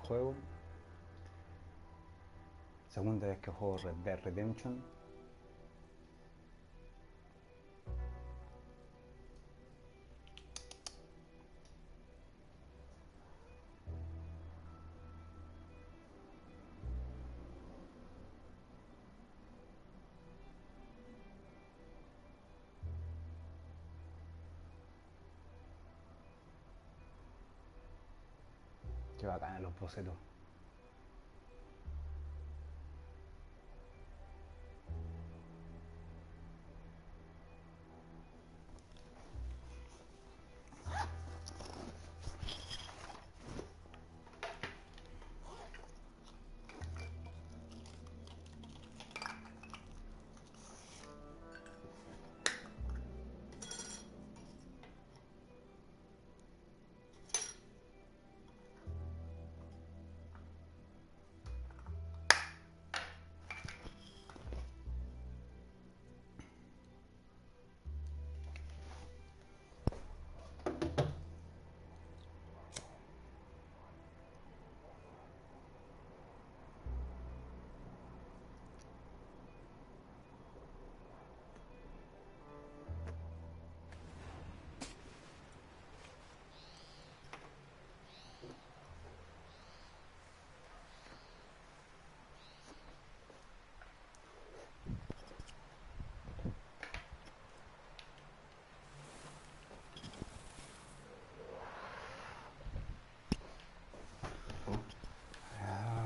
juego. Segunda vez que juego Red Dead Redemption. Qué bacán los bocetos.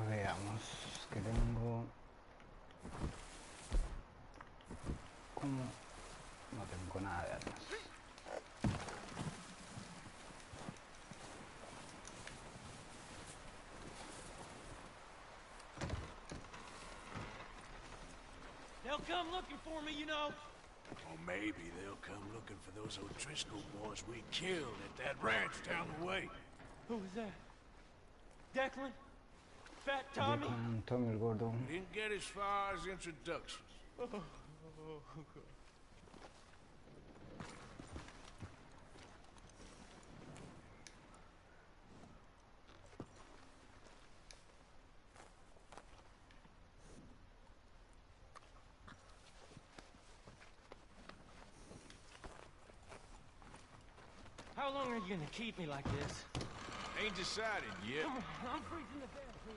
Veamos que tengo. ¿Cómo? No tengo nada de armas. They'll come looking for me, you know. Or maybe they'll come looking for those O'Driscoll boys we killed at that ranch down the way. Who was that? Declan? Fat Tommy? Tommy el gordo. Didn't get as far as introductions. How long are you gonna keep me like this? Ain't decided yet. Come on, I'm freezing to death here.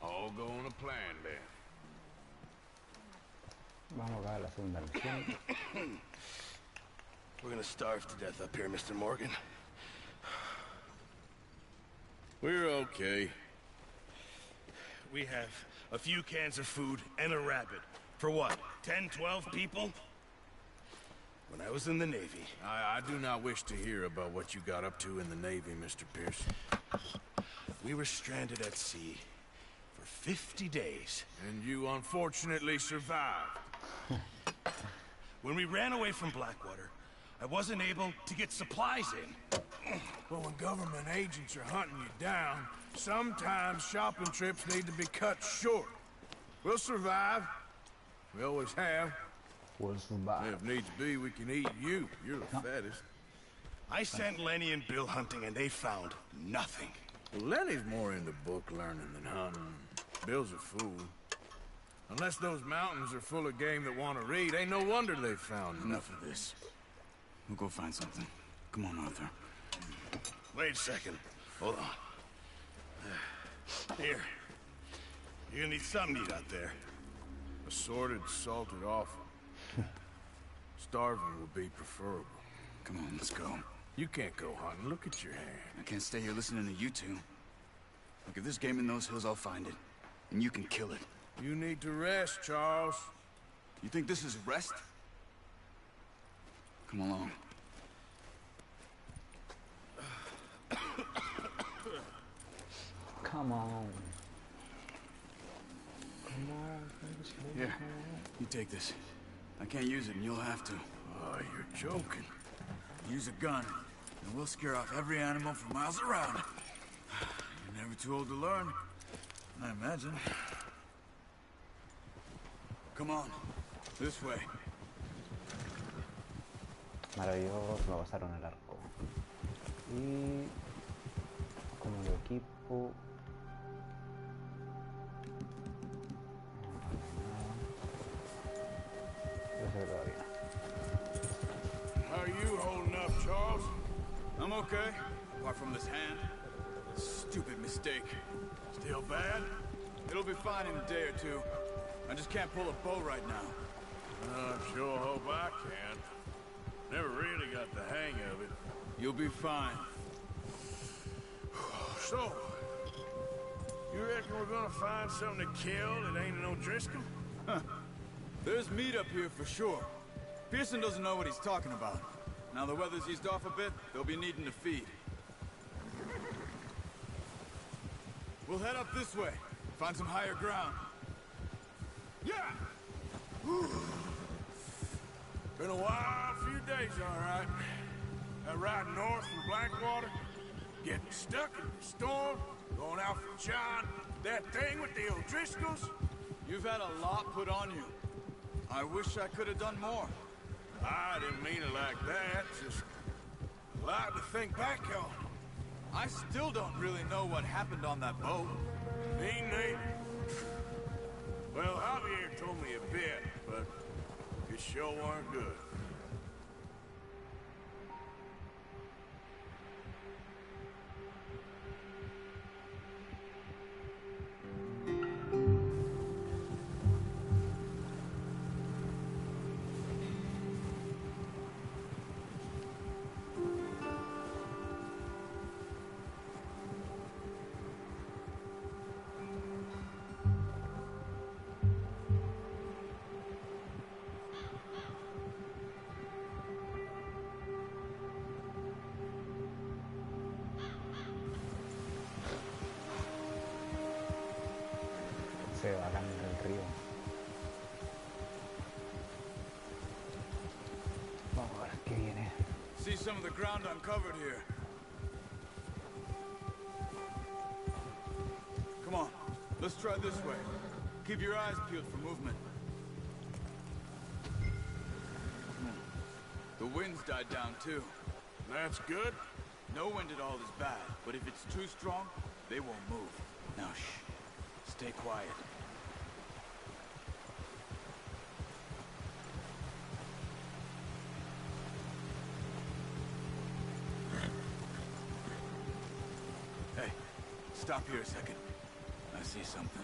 All go on a plan then. Vamos acá a la segunda misión. We're gonna starve to death up here, Mr. Morgan. We're okay. We have a few cans of food and a rabbit. For what, 10, 12 people? When I was in the Navy... I do not wish to hear about what you got up to in the Navy, Mr. Pearson. We were stranded at sea for 50 days. And you unfortunately survived. When we ran away from Blackwater, I wasn't able to get supplies in. But when government agents are hunting you down, sometimes shopping trips need to be cut short. We'll survive. We always have. We'll survive. If needs be, we can eat you. You're the fattest. I sent Lenny and Bill hunting, and they found nothing. Well, Lenny's more into book learning than hunting. Bill's a fool. Unless those mountains are full of game that want to read, ain't no wonder they found Enough of this. We'll go find something. Come on, Arthur. Wait a second. Hold on. Here. You're gonna need something to eat out there. Assorted, salted offal. Starving would be preferable. Come on, let's go. You can't go hunting. Look at your hand. I can't stay here listening to you two. Look, if there's game in those hills, I'll find it. And you can kill it. You need to rest, Charles. You think this is rest? Come along. Come on. Here, you take this. I can't use it, and you'll have to. Oh, you're joking. Use a gun, and we'll scare off every animal for miles around. You're never too old to learn, I imagine. Come on, this way. Maravilloso, me pasaron el arco. Y como lo equipo. okay? Apart from this hand. Stupid mistake. Still bad? It'll be fine in a day or two. I just can't pull a bow right now. I sure hope I can. Never really got the hang of it. You'll be fine. So, you reckon we're gonna find something to kill that ain't an O'Driscoll? There's meat up here for sure. Pearson doesn't know what he's talking about. Now the weather's eased off a bit, they'll be needing to feed. We'll head up this way. Find some higher ground. Yeah! Whew. Been a wild few days, all right. That ride north from Blackwater, getting stuck in the storm, going out for John, that thing with the O'Driscolls. You've had a lot put on you. I wish I could have done more. I didn't mean it like that, just a lot to think back on. I still don't really know what happened on that boat. Me neither. Well, Javier told me a bit, but it sure weren't good. Se bajan del río. Vamos a ver qué viene. See some of the ground uncovered here. Come on, let's try this way. Keep your eyes peeled for movement. The wind's died down too. That's good. No wind at all is bad, but if it's too strong, they won't move. Now shh. Stay quiet. Hey, stop here a second. I see something.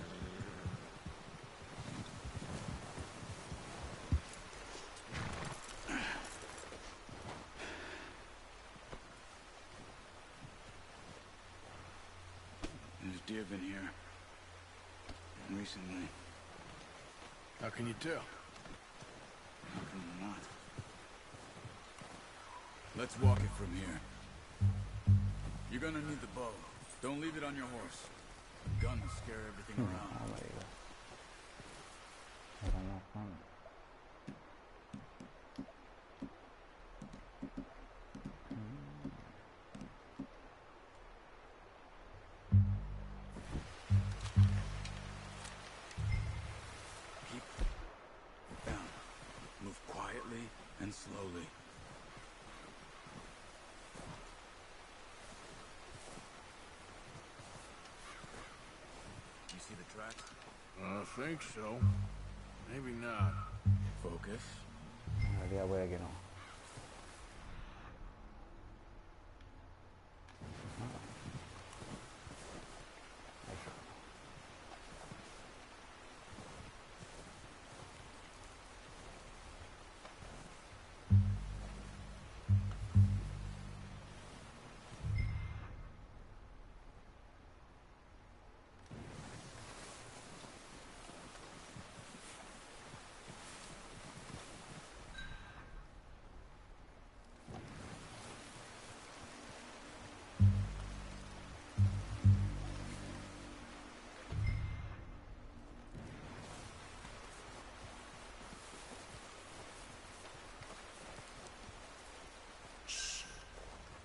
There's deer been here. Recently. How can you tell? How come not? Let's walk it from here. You're gonna need the bow. Don't leave it on your horse. The gun will scare everything around. Oh my God. Ahora no, Juan. Keep down. Move quietly and slowly. You see the tracks? I think so. Maybe not. Focus. En realidad puede que no.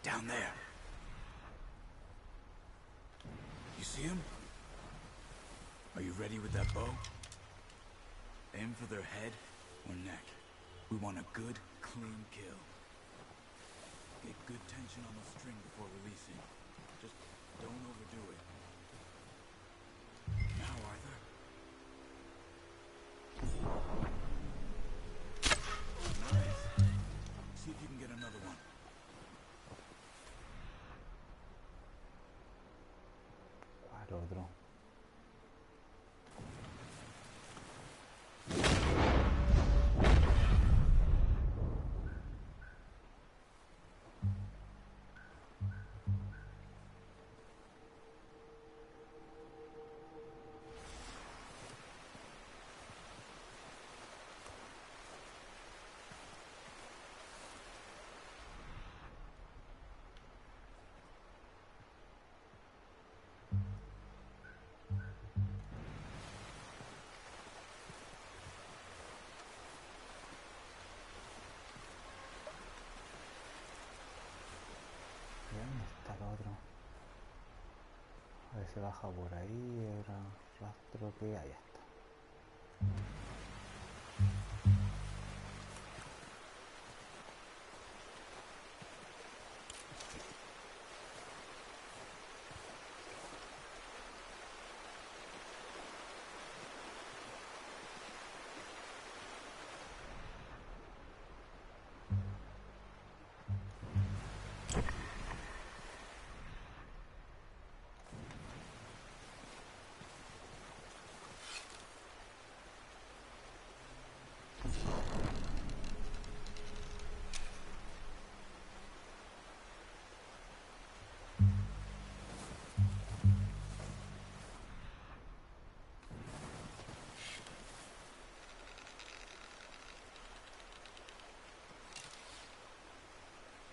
Down there. You see him? Are you ready with that bow? Aim for their head or neck. We want a good, clean kill. Get good tension on the string before releasing. Just don't overdo it. Now, Arthur. Nice. See if you can get another one. el otro. ¿Dónde está el otro? A ver si baja por ahí, era rastro que ahí está.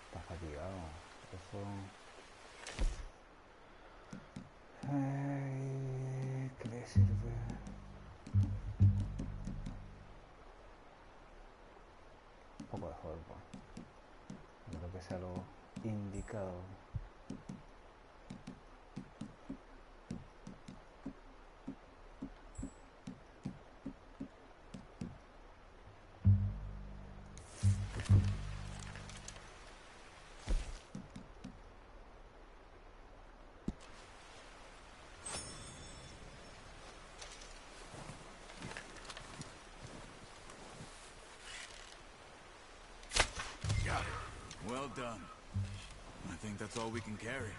Está fatigado. Eso. ¿Qué le sirve? Un poco de polvo. No creo que sea lo indicado. Well done. I think that's all we can carry.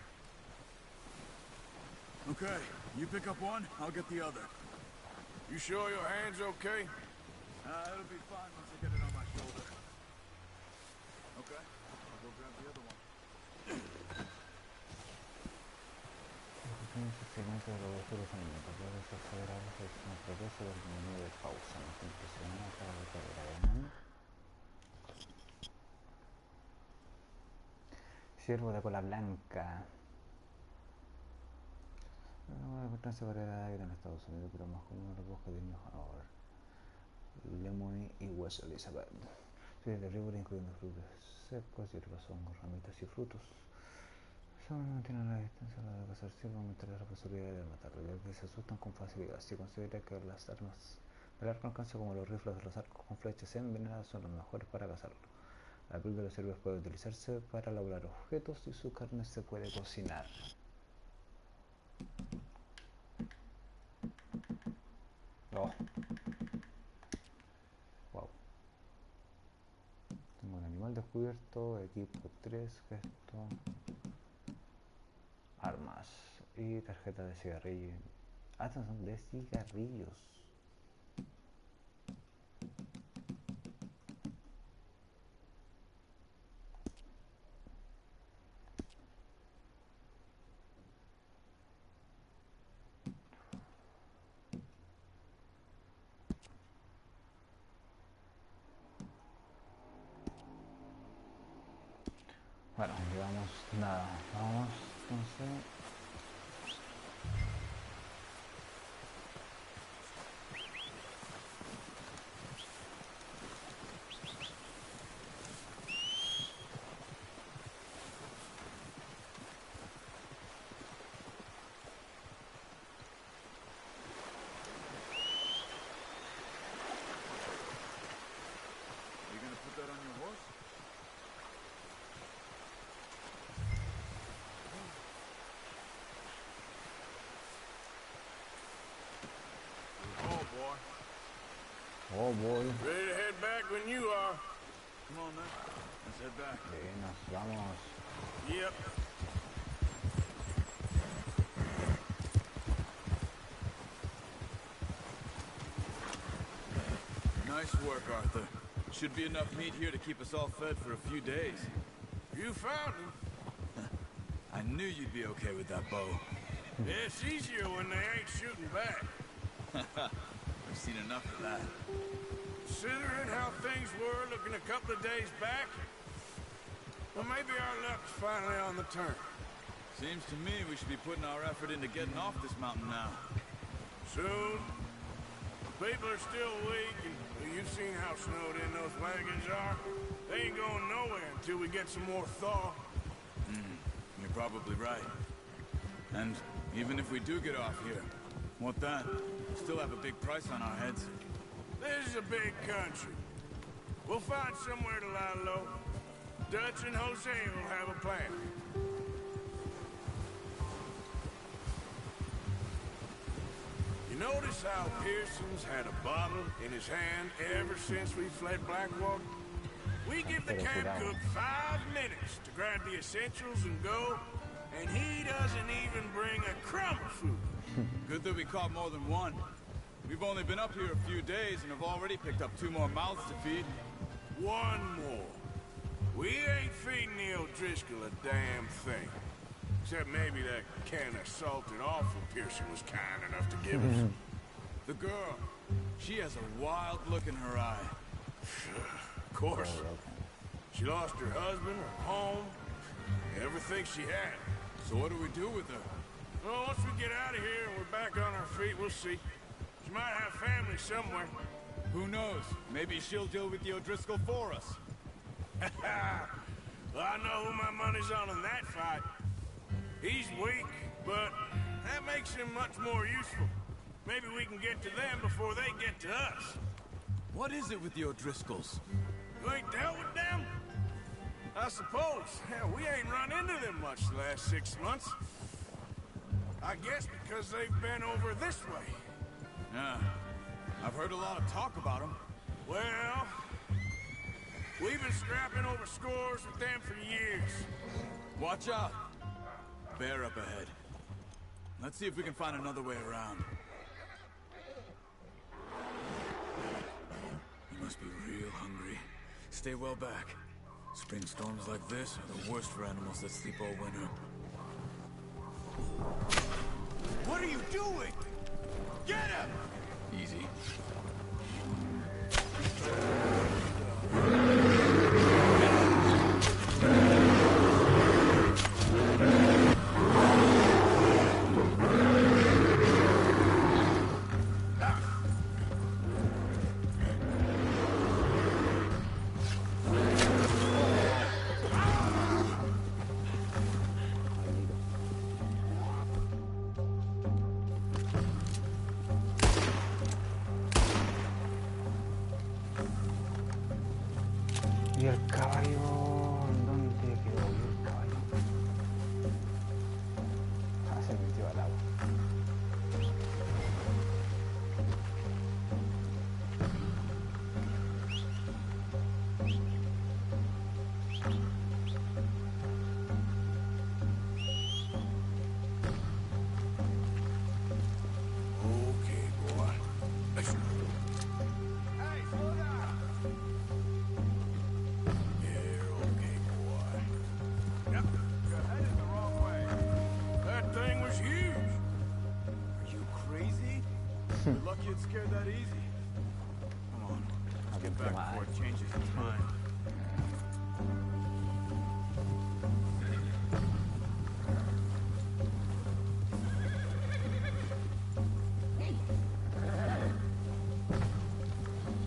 Okay, you pick up one, I'll get the other. You sure your hand's okay? It'll be fine once I get it on my shoulder. Okay, I'll go grab the other one. El segmento de los futuros alimentos puede ser favorable a un progreso del menú de pausa. No se impresiona para recargar. Ciervo de cola blanca. Una importancia variedad de en Estados Unidos, pero más común en los bosques de New Hanover, Lemony y West Elizabeth. Series de árboles incluyendo frutos secos, hierbas, hongos, ramitas y frutos. Se mantiene la distancia a la hora de cazar ciervo, aumentará la posibilidad de matarlo, ya que se asustan con facilidad. Se considera que las armas de largo alcance, como los rifles de los arcos con flechas envenenadas, son los mejores para cazarlo. La piel de los ciervos puede utilizarse para elaborar objetos y su carne se puede cocinar. Oh. Wow. Tengo un animal descubierto, equipo 3, gesto, armas y tarjeta de cigarrillo. Ah, estos son de cigarrillos. Bueno, llevamos nada, vamos entonces. Are you gonna put that on your horse? Oh boy. Ready to head back when you are. Come on then, let's head back. Nos vamos. Yep. Nice work, Arthur. Should be enough meat here to keep us all fed for a few days. You found him. I knew you'd be okay with that bow. It's easier when they ain't shooting back. I've seen enough of that. Considering how things were looking a couple of days back, well, maybe our luck's finally on the turn. Seems to me we should be putting our effort into getting off this mountain now. Soon. People are still weak, and well, you've seen how snowed in those wagons are. They ain't going nowhere until we get some more thaw. You're probably right. And even if we do get off here, what then? We still have a big price on our heads. This is a big country. We'll find somewhere to lie low. Dutch and Jose will have a plan. You notice how Pearson's had a bottle in his hand ever since we fled Blackwater? We give the camp cook 5 minutes to grab the essentials and go, and he doesn't even bring a crumb of food. Good that we caught more than one. We've only been up here a few days and have already picked up 2 more mouths to feed. One more. We ain't feeding the O'Driscoll a damn thing. Except maybe that can of salted offal Pearson was kind enough to give us. The girl, she has a wild look in her eye. Of course. She lost her husband, her home, everything she had. So what do we do with her? Well, once we get out of here and we're back on our feet, we'll see. She might have family somewhere. Who knows? Maybe she'll deal with the O'Driscoll for us. Well, I know who my money's on in that fight. He's weak, but that makes him much more useful. Maybe we can get to them before they get to us. What is it with the O'Driscolls? You ain't dealt with them? I suppose. Hell, we ain't run into them much the last 6 months. I guess because they've been over this way. Yeah, I've heard a lot of talk about them. Well, we've been scrapping over scores with them for years. Watch out. Bear up ahead. Let's see if we can find another way around. You must be real hungry. Stay well back. Spring storms like this are the worst for animals that sleep all winter. What are you doing? Get him! Easy. ¿Y el caballo? ¿Dónde quedó? ¿Y el caballo? Ah, se metió al agua. Okay, boy. Let's go. Hey, slow down. Yeah, okay, boy. Yep, you're headed the wrong way. That thing was huge. Are you crazy? You're lucky it scared that easy. Come on, let's get back before it changes its mind.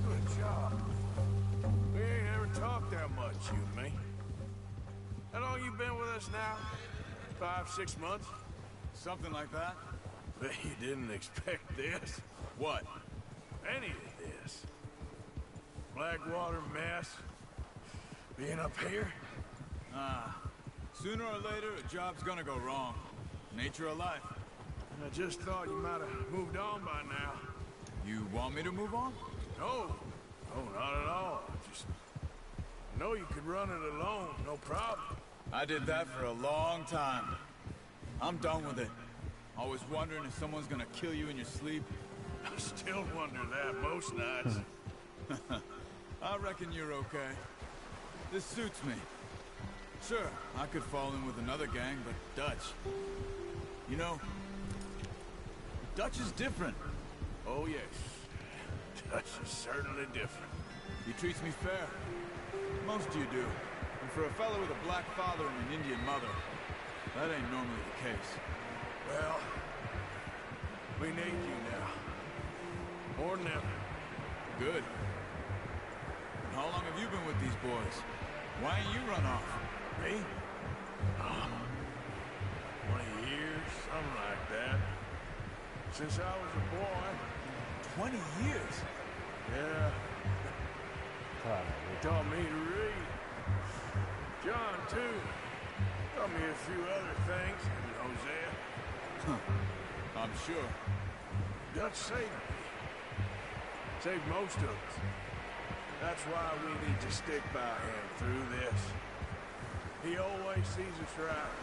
Good job. We ain't ever talked that much, you and me. How long you been with us now? 5, 6 months? Something like that? Bet you didn't expect this. What? Any of this. Blackwater mess. Being up here? Sooner or later, a job's gonna go wrong. Nature of life. I just thought you might have moved on by now. You want me to move on? No. No, not at all. I know you could run it alone, no problem. I did that for a long time. I'm done with it. Always wondering if someone's gonna kill you in your sleep. I still wonder that most nights. I reckon you're okay. This suits me. Sure, I could fall in with another gang, but Dutch... You know, Dutch is different. Oh, yes. Dutch is certainly different. He treats me fair. Most of you do. And for a fellow with a black father and an Indian mother, that ain't normally the case. Well, we need you now. More than ever. Good. And how long have you been with these boys? Why ain't you run off? Me? 20 years, something like that. Since I was a boy. 20 years? Yeah. Claro, He taught me to read. John, too. Taught me a few other things. And Hosea. I'm sure. Dutch saved me. Saved most of us. That's why we need to stick by him through this. He always sees us right.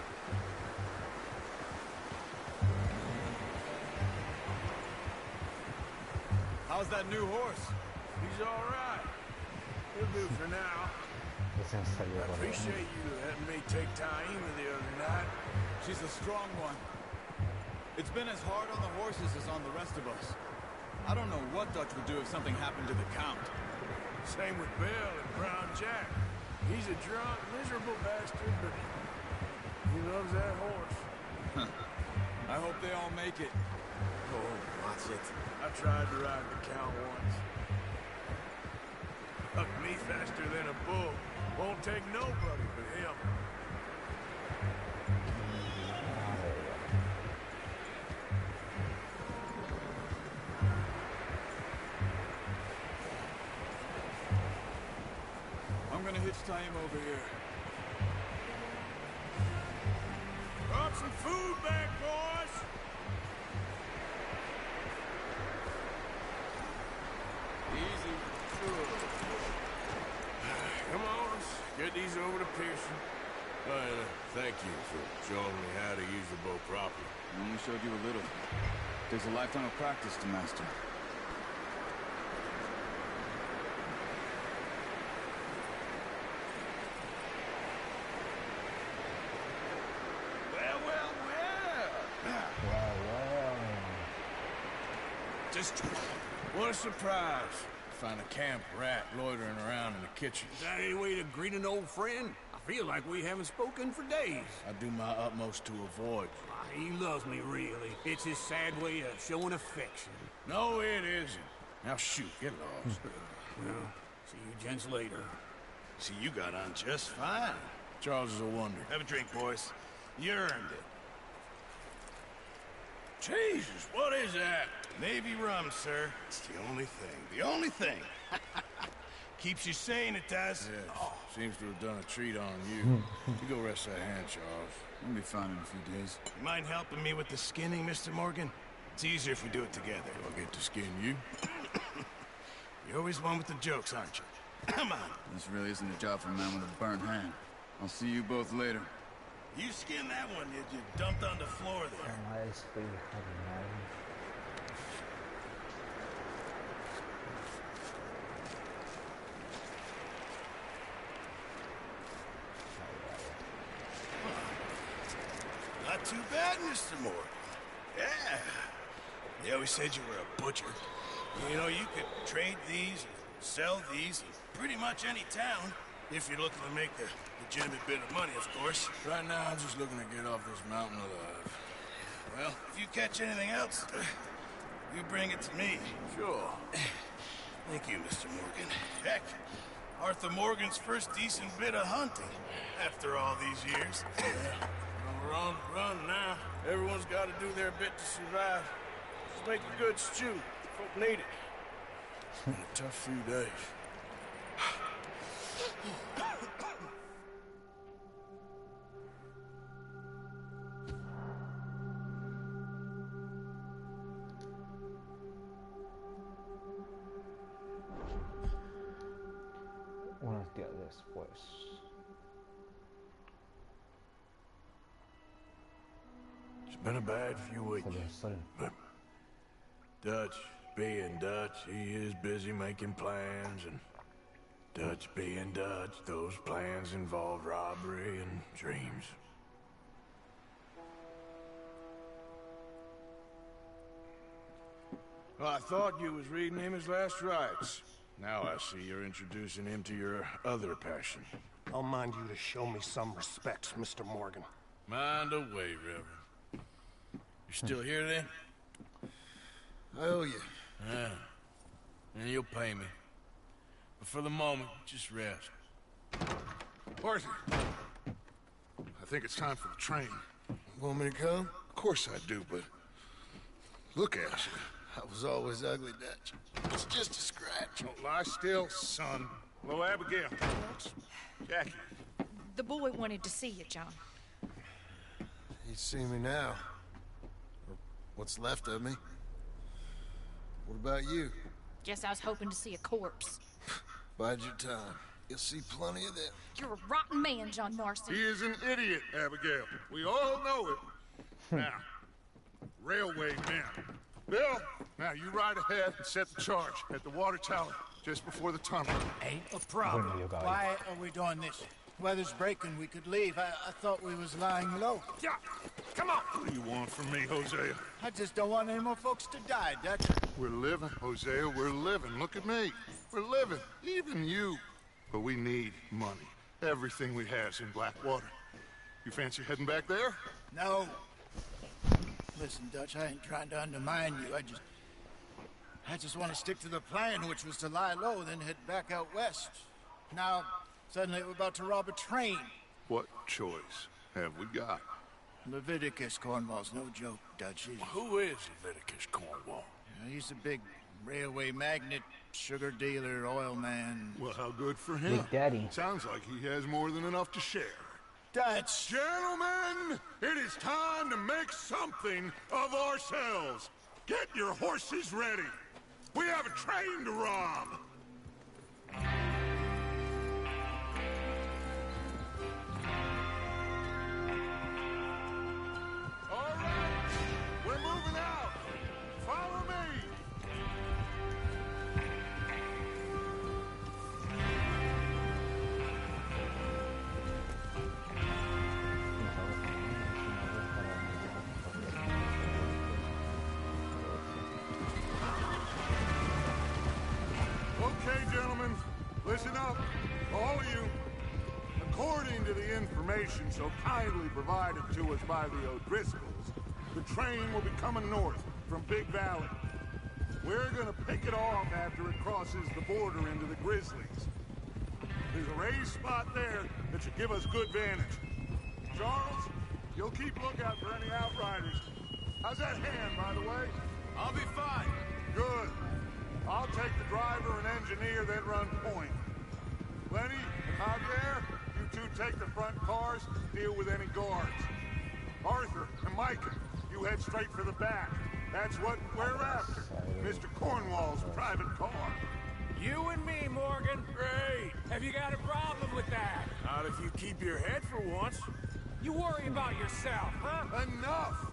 How's that new horse? He's all right. He'll do for now. recién salió I por appreciate you letting me take Taima the other night. She's a strong one. It's been as hard on the horses as on the rest of us. I don't know what Dutch would do if something happened to the Count. Same with Bill and Brown Jack. He's a drunk, miserable bastard, but he loves that horse. I hope they all make it. Oh, watch it. I tried to ride the Count once. Up me faster than a bull. Won't take nobody but him. I'm gonna hitch Taima over here. Brought some food back, boys! Easy. Come on, let's get these over to Pearson. Thank you for showing me how to use the bow properly. I only showed you a little. Takes a lifetime of practice to master. Just what a surprise. Find a camp rat loitering around in the kitchen. Is that any way to greet an old friend? I feel like we haven't spoken for days. I do my utmost to avoid you. He loves me, really. It's his sad way of showing affection. No, it isn't. Now shoot, get lost. Well, see you gents later. See, you got on just fine. Charles is a wonder. Have a drink, boys. You earned it. Jesus, what is that? Navy rum, sir. It's the only thing. The only thing. Keeps you sane, it does. Yes, seems to have done a treat on you. You go rest that hand, Charles. We'll be fine in a few days. You mind helping me with the skinning, Mr. Morgan? It's easier if we do it together. I'll get to skin you. You're always one with the jokes, aren't you? Come on. This really isn't a job for a man with a burnt hand. I'll see you both later. You skinned that one you dumped on the floor there. más original. Not too bad, Mr. Morgan. Yeah. They always said you were a butcher. You know, you could trade these, sell these, in pretty much any town, if you're looking to make a legitimate bit of money, of course. Right now, I'm just looking to get off this mountain alive. Well, if you catch anything else, you bring it to me. Sure. Thank you, Mr. Morgan. Heck, Arthur Morgan's first decent bit of hunting after all these years. Well, we're on the run now. Everyone's got to do their bit to survive. Just make a good stew. Folk need it. It's been a tough few days. Unos días después. It's been a bad few weeks. Salió el sol. But Dutch, being Dutch, he is busy making plans, and Dutch being Dutch, those plans involve robbery and dreams. Well, I thought you was reading him his last rites. Now I see you're introducing him to your other passion. I'll mind you to show me some respect, Mr. Morgan. Mind away, Reverend. You still here, then? I owe you. Yeah. And you'll pay me. But for the moment, just rest. Arthur, I think it's time for the train. Want me to come? Of course I do, but look at you. I was always ugly, Dutch. It's just a scratch. Don't lie still, son. Hello, Abigail. Jackie. The boy wanted to see you, John. He'd see me now. Or what's left of me. What about you? Guess I was hoping to see a corpse. Bide your time. You'll see plenty of them. You're a rotten man, John Marston. He is an idiot, Abigail. We all know it. Now, railway men. Bill, now you ride ahead and set the charge at the water tower just before the tunnel. Ain't a problem. Bueno, yo, caballo. Why are we doing this? Weather's breaking. We could leave. I thought we was lying low. Yeah, come on. What do you want from me, Hosea? I just don't want any more folks to die, Dutch. We're living, Hosea. We're living. Look at me. We're living. Even you. But we need money. Everything we has in Blackwater. You fancy heading back there? No. Listen, Dutch, I ain't trying to undermine you. I just want to stick to the plan, which was to lie low, then head back out west. Now, suddenly we're about to rob a train. What choice have we got? Leviticus Cornwall's no joke, Dutch. Who is Leviticus Cornwall? He's a big railway magnate, sugar dealer, oil man. Well, how good for him. Big Daddy. Sounds like he has more than enough to share. Dutch! Gentlemen, it is time to make something of ourselves. Get your horses ready. We have a train to rob. All right, we're moving out. Follow me. Okay, gentlemen, listen up, all of you. According to the information so kindly provided to us by the O'Driscolls, the train will be coming north from Big Valley. We're gonna pick it off after it crosses the border into the Grizzlies. There's a raised spot there that should give us good vantage. Charles, you'll keep lookout for any outriders. How's that hand, by the way? I'll be fine. Good. I'll take the driver and engineer, then run point. Lenny, Javier, you two take the front cars, deal with any guards. Arthur and Micah, you head straight for the back. That's what we're after. Mr. Cornwall's private car. You and me, Morgan. Great. Have you got a problem with that? Not if you keep your head for once. You worry about yourself, huh? Enough!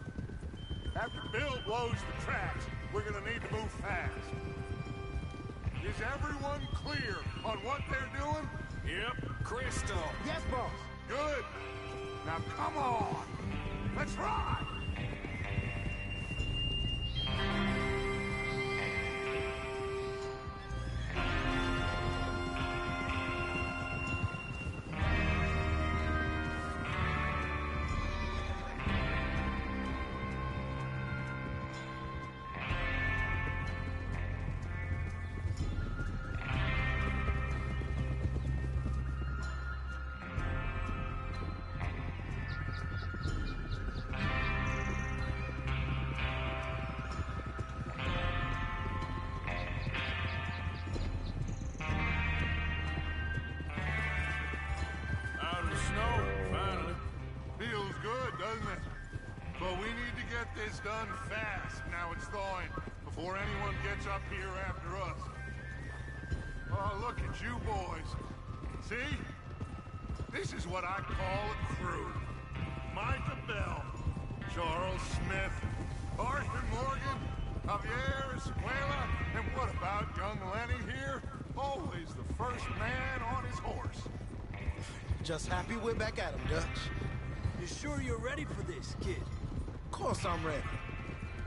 After Bill blows the tracks, we're gonna need to move fast. Is everyone clear on what they're doing? Yep. Crystal. Yes, boss. Good. Now come on. Let's ride. Out of the snow, finally. Feels good, doesn't it? But we need to get this done fast. Now it's thawing, before anyone gets up here after us. Oh, look at you boys. See? This is what I call a crew. Micah Bell, Charles Smith, Arthur Morgan, Javier Escuela, Just happy we're back at 'em, Dutch. You sure you're ready for this, kid? Of course I'm ready.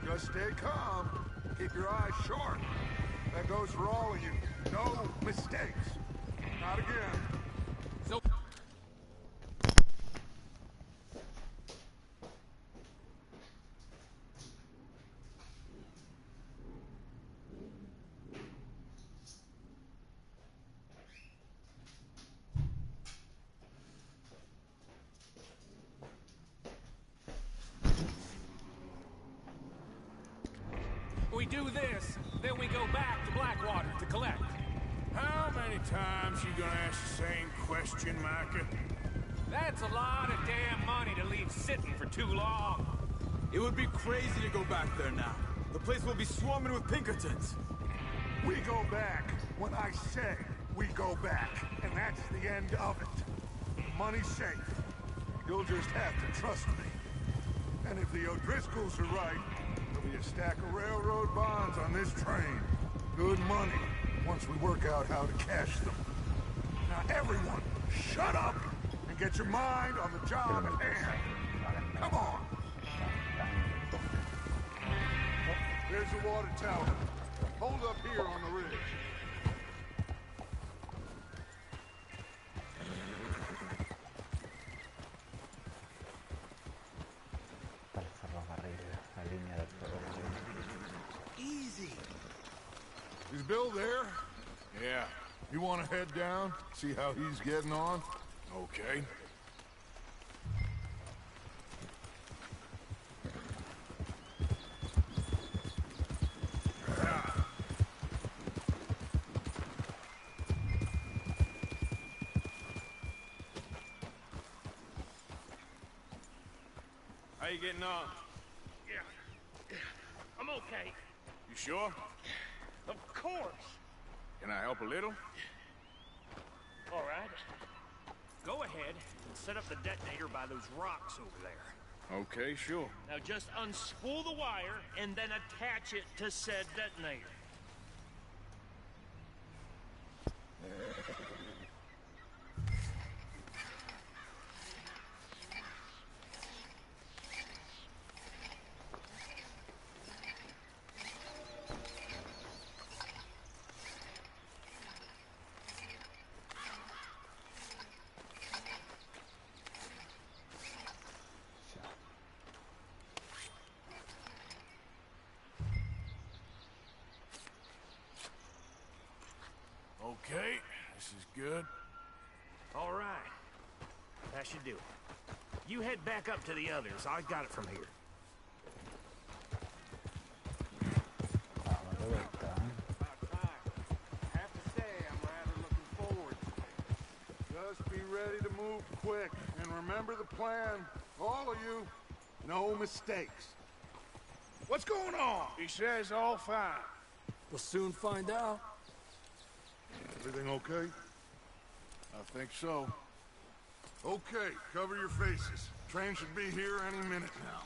Just stay calm. Keep your eyes sharp. That goes for all of you. No mistakes. Not again. So... We do this, then we go back to Blackwater to collect. How many times you gonna ask the same question, Micah? That's a lot of damn money to leave sitting for too long. It would be crazy to go back there now. The place will be swarming with Pinkertons. We go back when I say we go back, and that's the end of it. Money's safe. You'll just have to trust me. And if the O'Driscolls are right, there'll be a stack of railroad bonds on this train. Good money, once we work out how to cash them. Now everyone, shut up and get your mind on the job at hand. Come on. There's the water tower. Hold up here on the ridge. Para el ferrocarril, la línea del ferrocarril. Easy. Is Bill there? Yeah, You want to head down, see how he's getting on? okay. How you getting on? Yeah. I'm okay. You sure? Of course. Can I help a little? All right. Go ahead and set up the detonator by those rocks over there. Okay, sure. Now just unspool the wire and then attach it to said detonator. Okay, this is good. All right. That should do it. You head back up to the others. I got it from here. Vamos de vuelta. Have to say, I'm rather looking forward. Just be ready to move quick. And remember the plan. All of you, no mistakes. What's going on? He says all fine. We'll soon find out. Everything okay? I think so. Okay, cover your faces. Train should be here any minute now.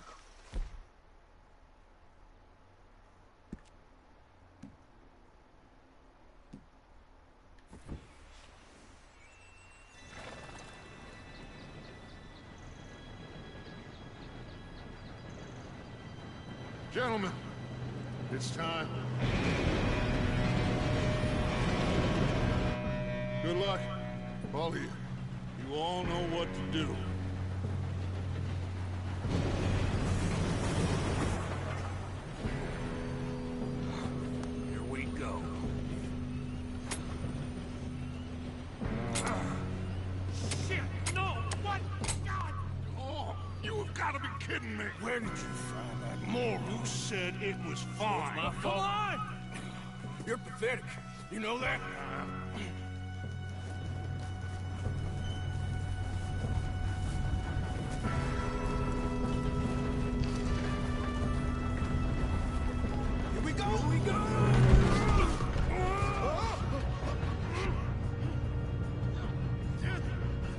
Gentlemen, it's time. Good luck, all of you. You all know what to do. Here we go. Shit! No! What? God! Oh, you have got to be kidding me. Where did you find that moral? You said it was fine. My fault. Come on! You're pathetic. You know that? Here we go! Here we go!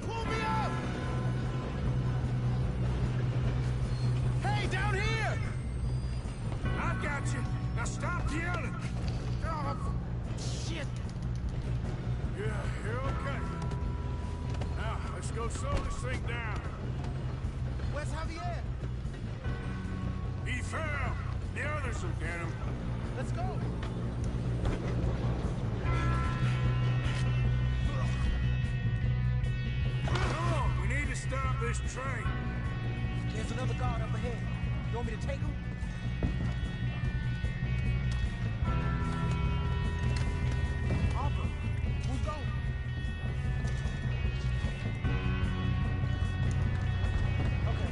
Pull me up! Hey, down here! I got you. Now stop yelling. Oh, Shit! yeah, you're okay. Now, let's go. go slow this thing down. Where's Javier? He fell. The others will get him. Let's go. Come on, we need to stop this train. There's another guard up ahead. You want me to take him? Harper, who's going? Okay,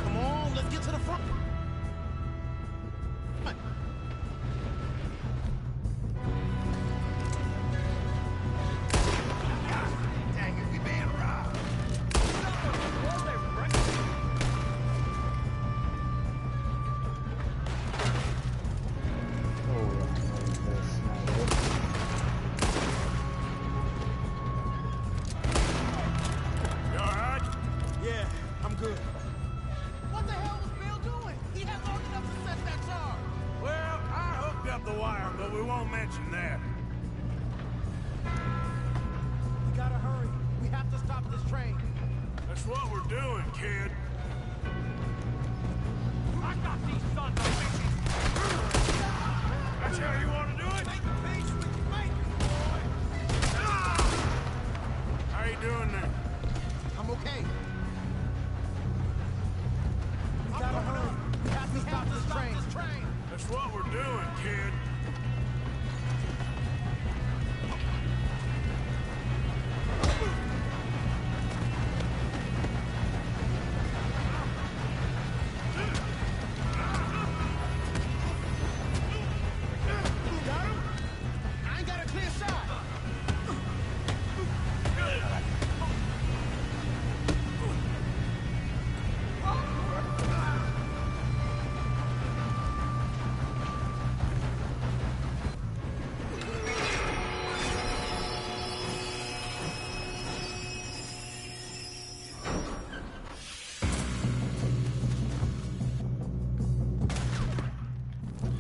come on, let's get to the front. Dang it, we being robbed. You alright? Yeah, I'm good. What the hell was Bill doing? He had long enough to set that charge. Well, I hooked up the wire, but we won't mention that. We gotta hurry. We have to stop this train. That's what we're doing, kid. I got these sons of bitches! That's how you want to do it? Make peace with you, make it, boy. How you doing there? I'm okay. We gotta hurry. We have to stop this train. That's what we're doing, kid. Got him? I ain't got a clear shot.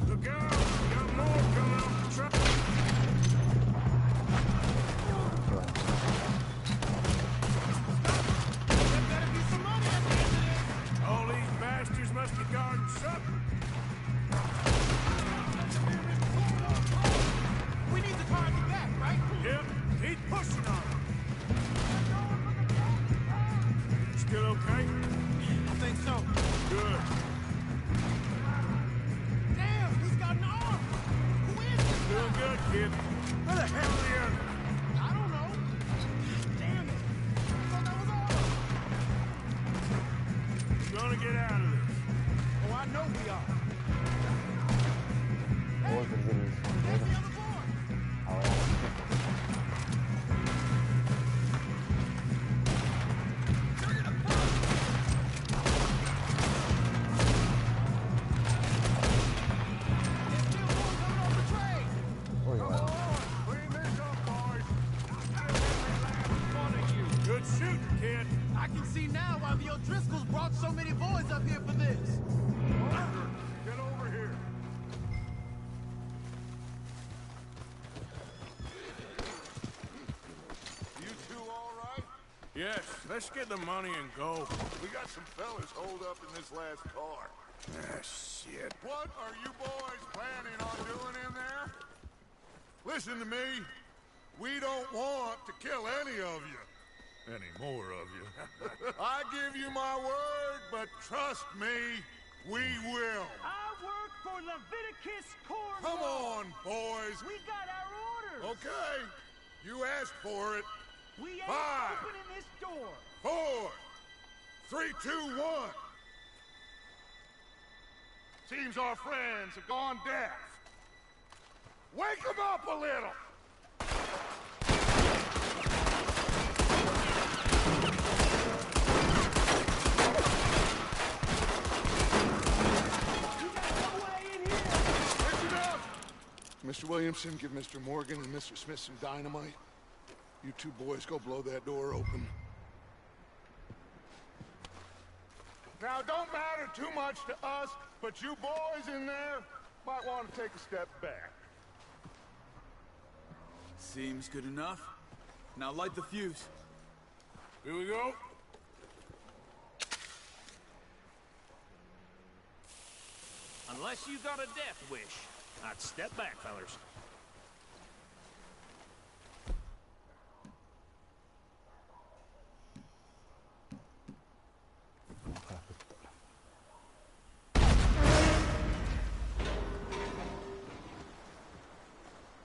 Look out! We got more coming off the truck. There better be some money at the end of this. All these bastards must be guarding something. We need the car at the back, right? Yep, keep pushing on it. Still okay? I think so. Good. Damn, he's got an arm. Who is this Doing guy? good, kid. Where the hell are the others? I don't know. Damn it. I thought that was all. We're gonna get out of this. Oh, I know we are. Oh, There's the other boy. There's still more coming off the train. Clean this up, boys. One of you. Good shooting, kid. I can see now why the O'Driscolls brought so many boys up here for this. Get over here. You two all right? Yes, let's get the money and go. We got some fellas holed up in this last car. Ah, shit. What are you boys planning on doing in there? Listen to me. We don't want to kill any of you. Any more of you. I give you my word, but trust me, we will. I work for Leviticus Corn. Come on, boys. We got our orders. Okay. You asked for it. We ain't 5, opening this door. 4, 3, 2, 1. Seems our friends have gone deaf. Wake them up a little. Mr. Williamson, give Mr. Morgan and Mr. Smith some dynamite. You two boys go blow that door open. Now, don't matter too much to us, but you boys in there might want to take a step back. Seems good enough. Now light the fuse. Here we go. Unless you got a death wish, I'd step back, fellers.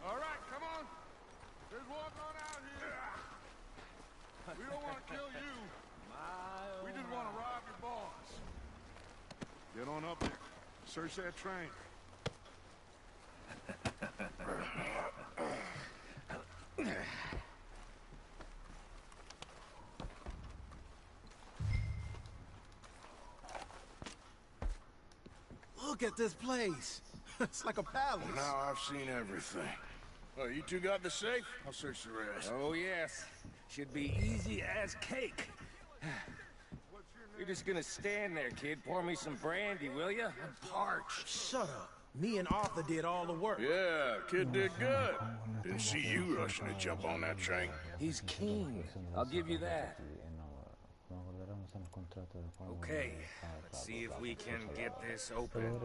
All right, come on. Just walk on out here. We don't want to kill you. We just want to rob your boss. Get on up there. Search that train. Look at this place. It's like a palace. Now I've seen everything. Oh, you two got the safe? I'll search the rest. Oh, yes. Should be easy as cake. You're just gonna stand there, kid. Pour me some brandy, will ya? I'm parched. Shut up. Me and Arthur did all the work. Yeah, kid did good. Didn't see you rushing to jump on that train. He's keen. I'll give you that. Okay, let's see if we can get this open.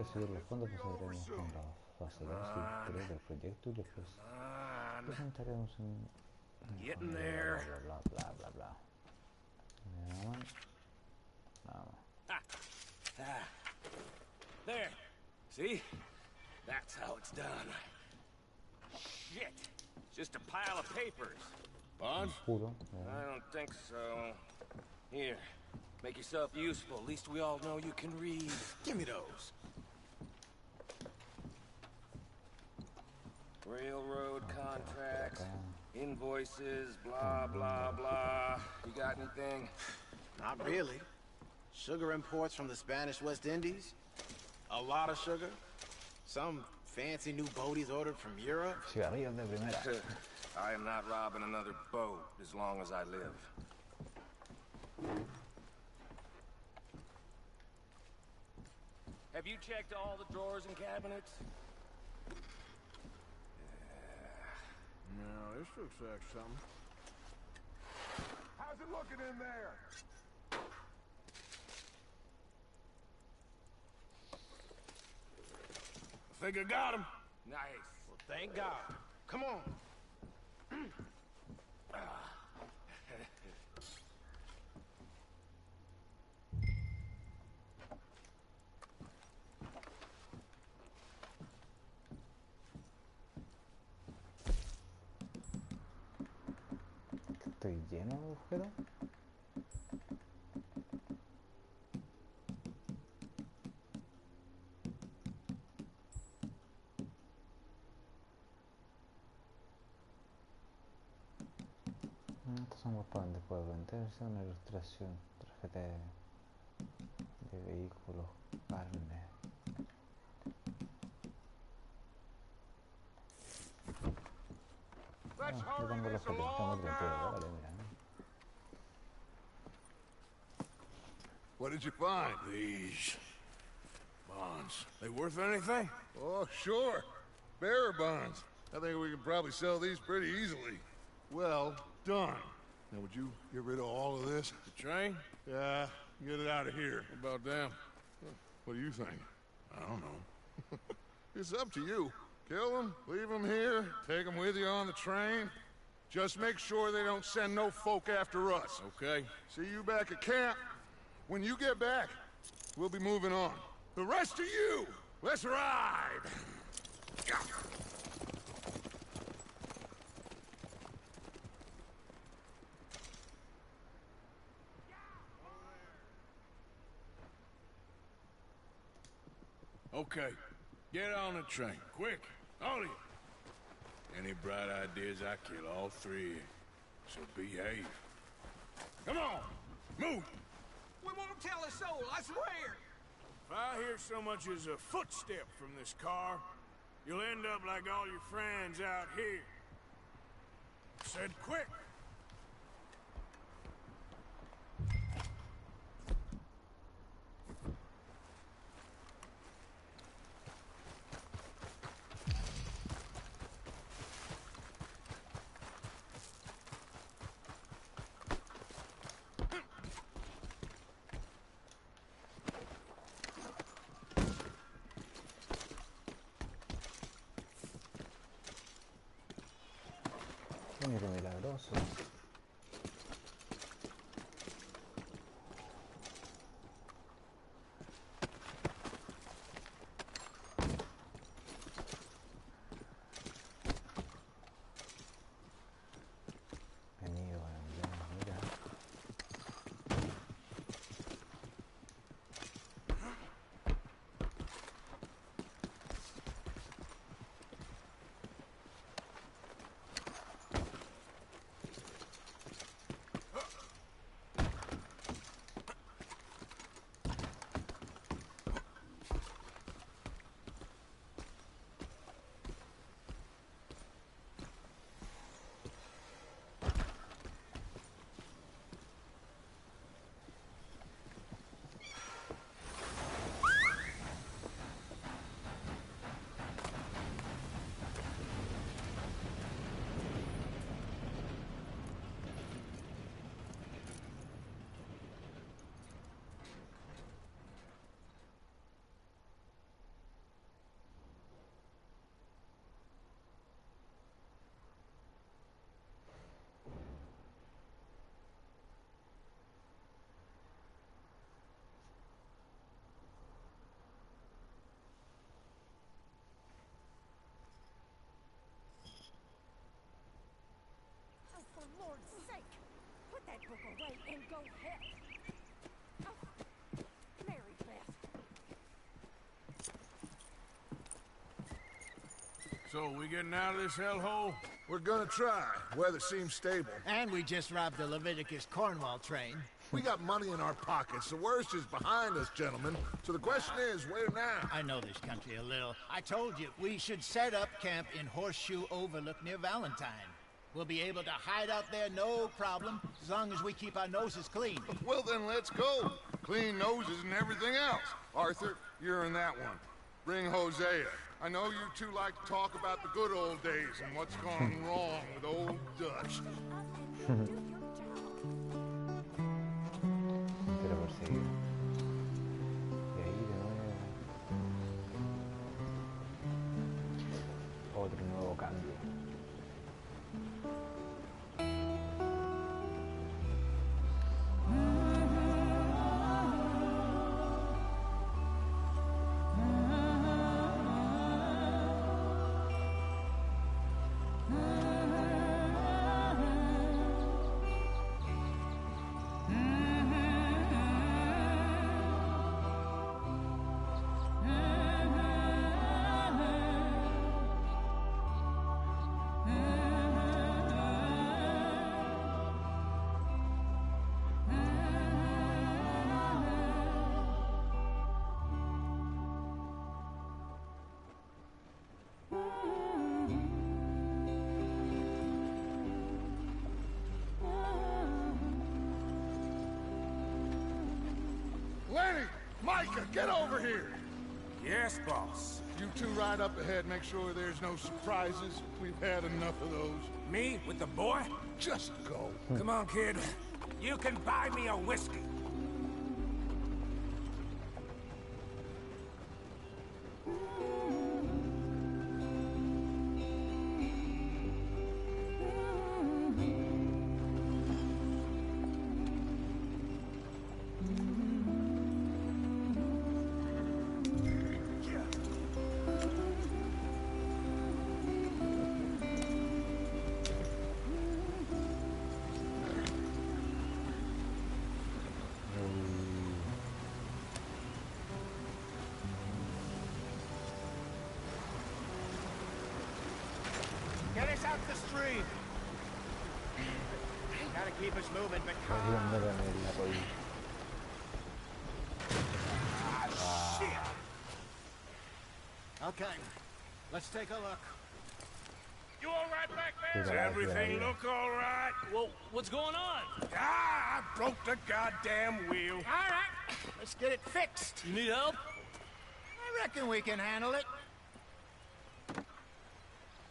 Getting there. There. See? That's how it's done. Shit. Just a pile of papers. Bonds? I don't think so. Here. Make yourself useful. At least we all know you can read. Give me those. Railroad contracts, invoices, blah, blah, blah. You got anything? Not really. Sugar imports from the Spanish West Indies. A lot of sugar. Some fancy new boat he's ordered from Europe. I am not robbing another boat as long as I live. Have you checked all the drawers and cabinets? No, this looks like something. How's it looking in there? I think I got him. Nice. Well, thank God. Come on. Estoy lleno de agujeros. Estos son para donde puedo venderse, una ilustración, tarjeta de vehículos, carne. Yo tengo los que tengo 32 dólares, mira. What did you find? These bonds. They worth anything? Oh, sure. Bearer bonds. I think we can probably sell these pretty easily. Well done. Now, would you get rid of all of this? The train? Yeah, get it out of here. What about them? What do you think? I don't know. It's up to you. Kill them, leave them here, take them with you on the train. Just make sure they don't send no folk after us. Okay. See you back at camp. When you get back, we'll be moving on. The rest of you, let's ride! Okay. Get on the train. Quick. All of you. Any bright ideas, I kill all three. So behave. Come on! Move! We won't tell a soul, I swear! If I hear so much as a footstep from this car, you'll end up like all your friends out here. Said quick! Género milagroso. Venido a mira. Oh, for Lord's sake! Put that book away and go help! Oh, Mary Beth. So, we getting out of this hellhole? We're gonna try. Weather seems stable. And we just robbed the Leviticus Cornwall train. We got money in our pockets. The worst is behind us, gentlemen. So the question is, where now? I know this country a little. I told you, we should set up camp in Horseshoe Overlook near Valentine. We'll be able to hide out there no problem, as long as we keep our noses clean. Well, then let's go. Clean noses and everything else. Arthur, you're in that one. Bring Hosea. I know you two like to talk about the good old days and what's gone wrong with old Dutch. Quiero perseguir. Y ahí de nuevo. Otro nuevo cambio. Lenny! Micah, get over here! Yes, boss. You two ride up ahead, make sure there's no surprises. We've had enough of those. Me with the boy? Just go. Come on, kid. You can buy me a whiskey. Get us out the stream. Gotta keep us moving, but Ayudándole en la rodilla. okay, let's take a look. You all right back there? Does Everything look all right? Well, what's going on? Ah, I broke the goddamn wheel. All right, let's get it fixed. You need help? I reckon we can handle it.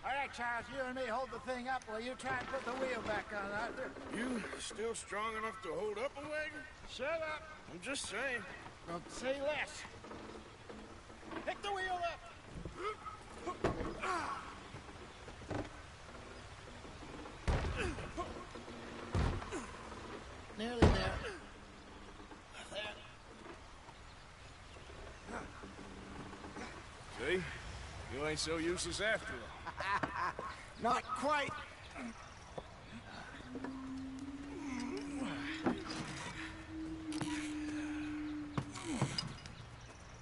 All right, Charles, you and me hold the thing up while you try and put the wheel back on, Arthur. You still strong enough to hold up a wagon? Shut up. I'm just saying. Don't say less. Pick the wheel up. ain't so useless after all. Not quite.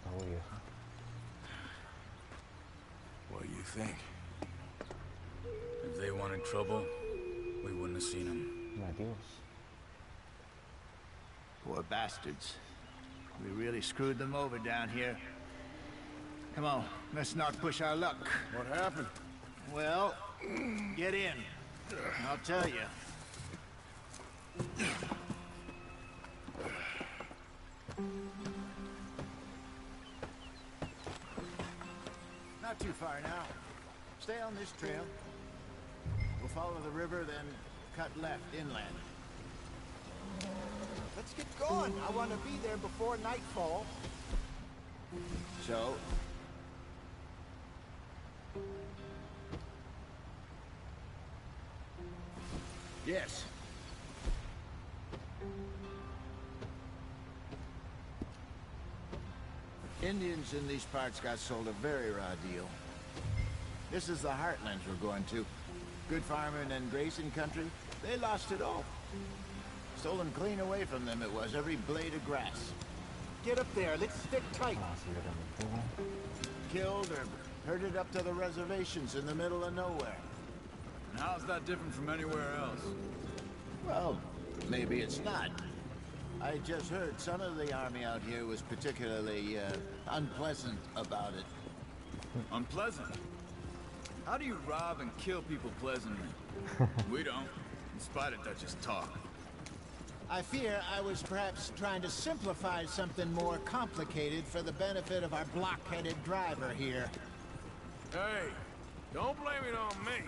Oh, yeah. What do you think? If they wanted trouble, we wouldn't have seen them. Nativos. Poor bastards. We really screwed them over down here. Come on, let's not push our luck. What happened? Well, get in. I'll tell you. Not too far now. Stay on this trail. We'll follow the river, then cut left inland. Let's get going. I want to be there before nightfall. So? Yes. Indians in these parts got sold a very raw deal. This is the heartlands we're going to. Good farming and grazing country. They lost it all. Stolen clean away from them it was, every blade of grass. Get up there, let's stick tight. Killed or herded up to the reservations in the middle of nowhere. And how's that different from anywhere else? Well, maybe it's not. I just heard some of the army out here was particularly, unpleasant about it. Unpleasant? How do you rob and kill people pleasantly? We don't, in spite of Dutch's talk. I fear I was perhaps trying to simplify something more complicated for the benefit of our block-headed driver here. Hey, don't blame it on me.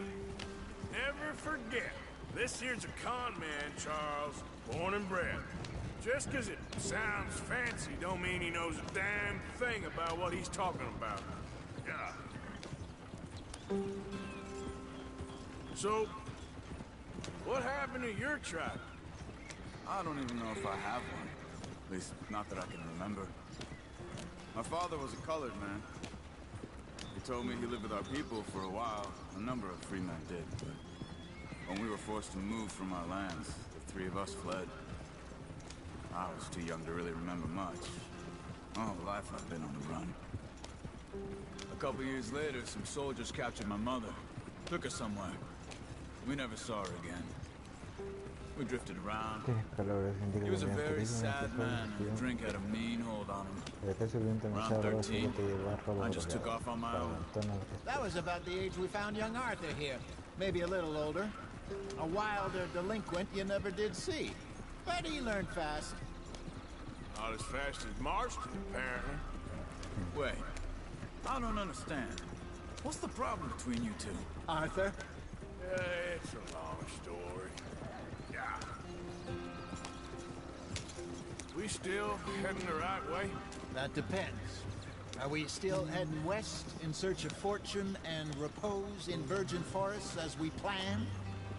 Never forget, this here's a con man, Charles, born and bred. Just 'cause it sounds fancy don't mean he knows a damn thing about what he's talking about. Yeah. So, what happened to your tribe? I don't even know if I have one. At least, not that I can remember. My father was a colored man. He told me he lived with our people for a while. A number of free men did, but when we were forced to move from our lands, the three of us fled. I was too young to really remember much. All the life I've been on the run. A couple years later, some soldiers captured my mother. Took her somewhere. We never saw her again. We drifted around. He was a very sad man, and drink had a mean hold on him. Around 13, I just took off on my own. That was about the age we found young Arthur here. Maybe a little older. A wilder delinquent you never did see. But he learned fast. Not as fast as Marston, apparently. Wait, I don't understand. What's the problem between you two? Arthur? It's a long story. Yeah. We still heading the right way? That depends. Are we still heading west in search of fortune and repose in virgin forests as we planned?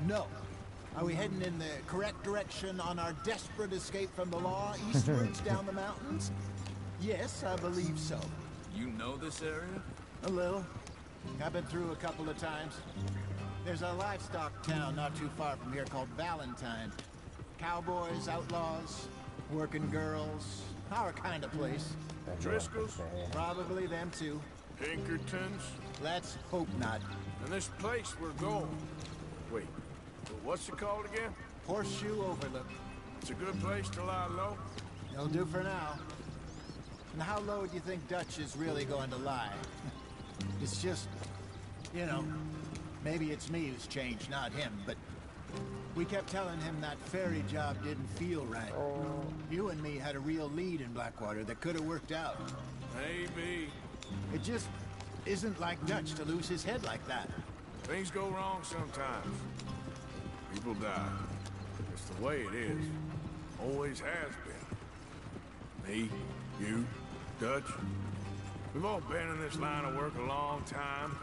No. Are we heading in the correct direction on our desperate escape from the law eastwards down the mountains? Yes, I believe so. You know this area? A little. I've been through a couple of times. There's a livestock town not too far from here called Valentine. Cowboys, outlaws, working girls, our kind of place. Driscoll's? Probably them too. Pinkertons? Let's hope not. And this place we're going. Wait, what's it called again? Horseshoe Overlook. It's a good place to lie low? It'll do for now. And how low do you think Dutch is really going to lie? It's just, you know, maybe it's me who's changed, not him, but we kept telling him that ferry job didn't feel right. You and me had a real lead in Blackwater that could have worked out. Maybe. It just isn't like Dutch to lose his head like that. Things go wrong sometimes. People die. It's the way it is. Always has been. Me, you, Dutch. We've all been in this line of work a long time.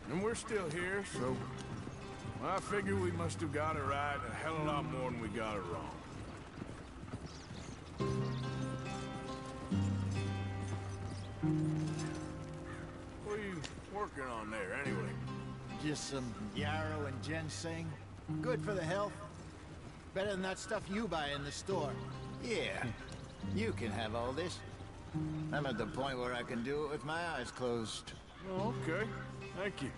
And we're still here, so... well, I figure we must have got it right a hell of a lot more than we got it wrong. What are you working working on there, anyway? Just some yarrow and ginseng. Good for the health. Better than that stuff you buy in the store. Yeah, you can have all this. I'm at the point where I can do it with my eyes closed. Okay, thank you.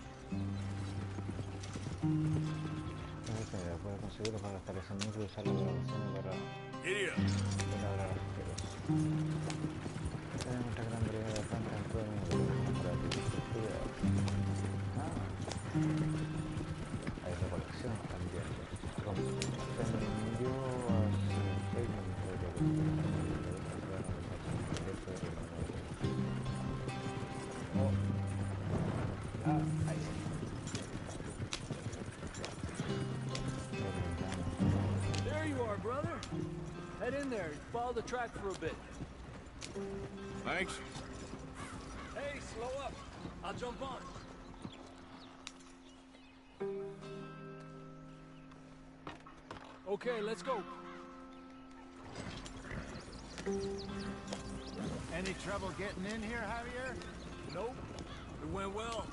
Puede conseguirlo para establecer núcleo y usarlo para avanzar Giddy up. para hablar asqueroso. Tenemos otra gran variedad de plantas en todo el mundo para agricultura. Hay recolección también. Como aprendió a hacer técnicas de ahí sí. There you are, brother. Head in there and follow the track for a bit. Thanks. Hey, slow up. I'll jump on. Okay, let's go. Any trouble getting in here, Javier? Nope. It went well.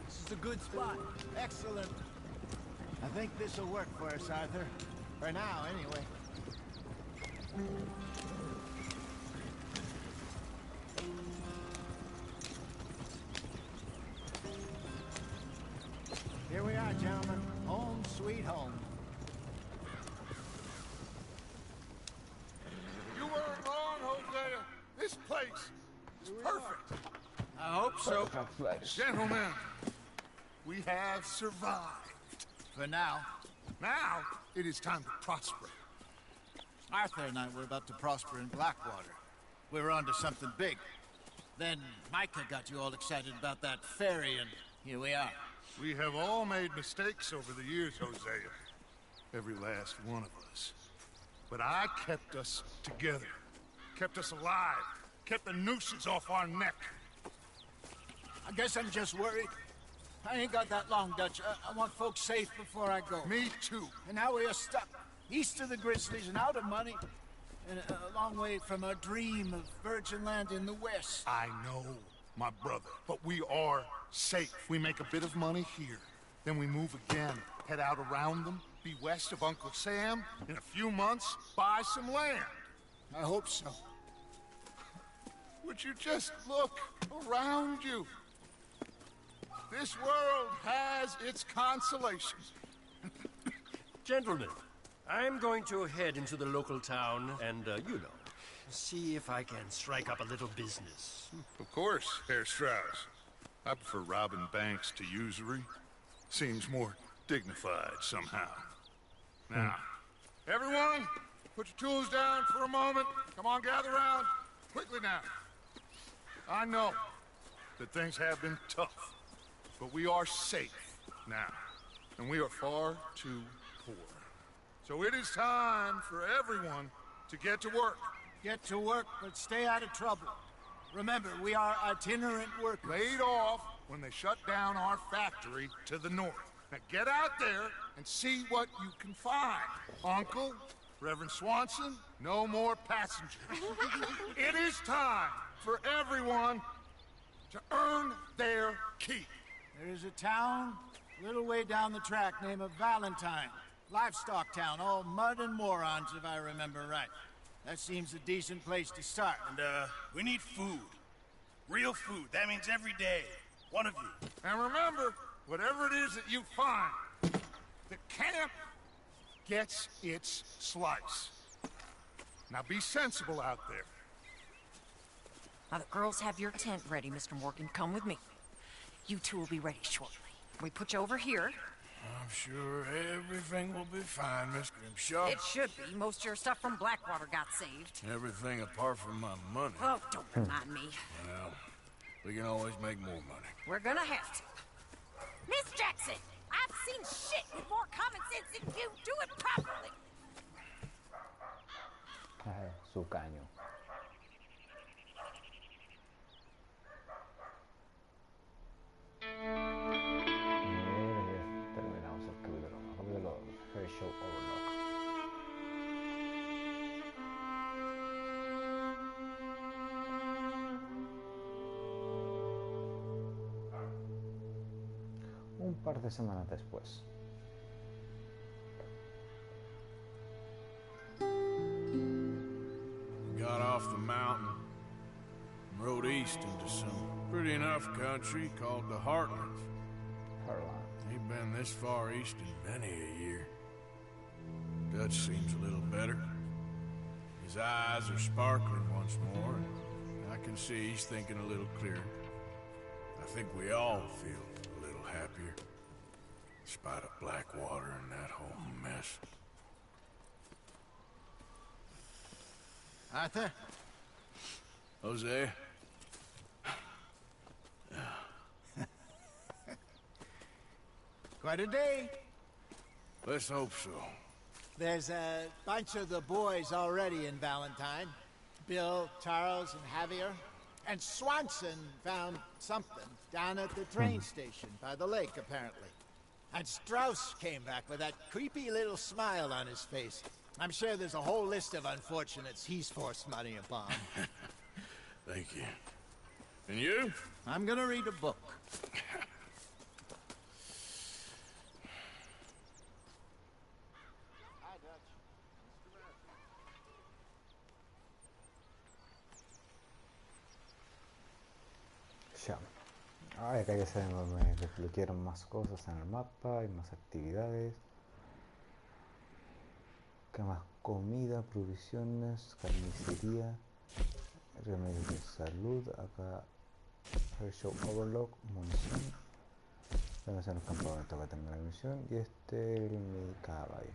This is a good spot. Excellent. I think this'll work for us, Arthur. For now, anyway. Here we are, gentlemen. Home sweet home. You weren't wrong, Hosea. This place is perfect. I hope so. Gentlemen, we have survived. For now. Now, it is time to prosper. Arthur and I were about to prosper in Blackwater. We were onto something big. Then Micah got you all excited about that ferry, and here we are. We have all made mistakes over the years, Hosea. Every last one of us. But I kept us together. Kept us alive. Kept the nooses off our neck. I guess I'm just worried. I ain't got that long, Dutch. I want folks safe before I go. Me too. And now we are stuck east of the Grizzlies and out of money, and a long way from our dream of virgin land in the west. I know, my brother, but we are safe. We make a bit of money here, then we move again, head out around them, be west of Uncle Sam, in a few months, buy some land. I hope so. Would you just look around you? This world has its consolations. Gentlemen, I'm going to head into the local town and, see if I can strike up a little business. Of course, Herr Strauss. I prefer robbing banks to usury. Seems more dignified somehow. Now, everyone, put your tools down for a moment. Come on, gather round. Quickly now. I know that things have been tough, but we are safe now, and we are far too poor. So it is time for everyone to get to work. Get to work, but stay out of trouble. Remember, we are itinerant workers. Laid off when they shut down our factory to the north. Now get out there and see what you can find. Uncle, Reverend Swanson, no more passengers. It is time for everyone to earn their keep. There is a town a little way down the track named Valentine. Livestock town, all mud and morons, if I remember right. That seems a decent place to start. And, we need food. Real food. That means every day. One of you. And remember, whatever it is that you find, the camp gets its slice. Now be sensible out there. Now the girls have your tent ready, Mr. Morgan. Come with me. You two will be ready shortly. We put you over here. I'm sure everything will be fine, Miss Grimshaw. It should be. Most of your stuff from Blackwater got saved. Everything apart from my money. Oh, don't remind me. Well, we can always make more money. We're gonna have to. Miss Jackson, I've seen shit with more common sense than you. Do it properly. Su caño. Terminamos el capítulo Fair Show Overlock. un par de semanas después. Got off the mountain and rode east into some pretty enough country called the Heartlands. Ain't been this far east in many a year. Dutch seems a little better. His eyes are sparkling once more, and I can see he's thinking a little clearer. I think we all feel a little happier, in spite of Blackwater and that whole mess. Arthur? Jose? Quite a day. Let's hope so. There's a bunch of the boys already in Valentine. Bill, Charles, and Javier. And Swanson found something down at the train station by the lake, apparently. And Strauss came back with that creepy little smile on his face. I'm sure there's a whole list of unfortunates he's forced money upon. Thank you. And you? I'm gonna read a book. Ya. Ahora que ya sabemos, me desbloquearon más cosas en el mapa, hay más actividades. ¿Qué más? Comida, provisiones, carnicería, remedios de salud, acá Show Overlock, munición. Vamos a los campamentos que tengo la misión y mi caballo.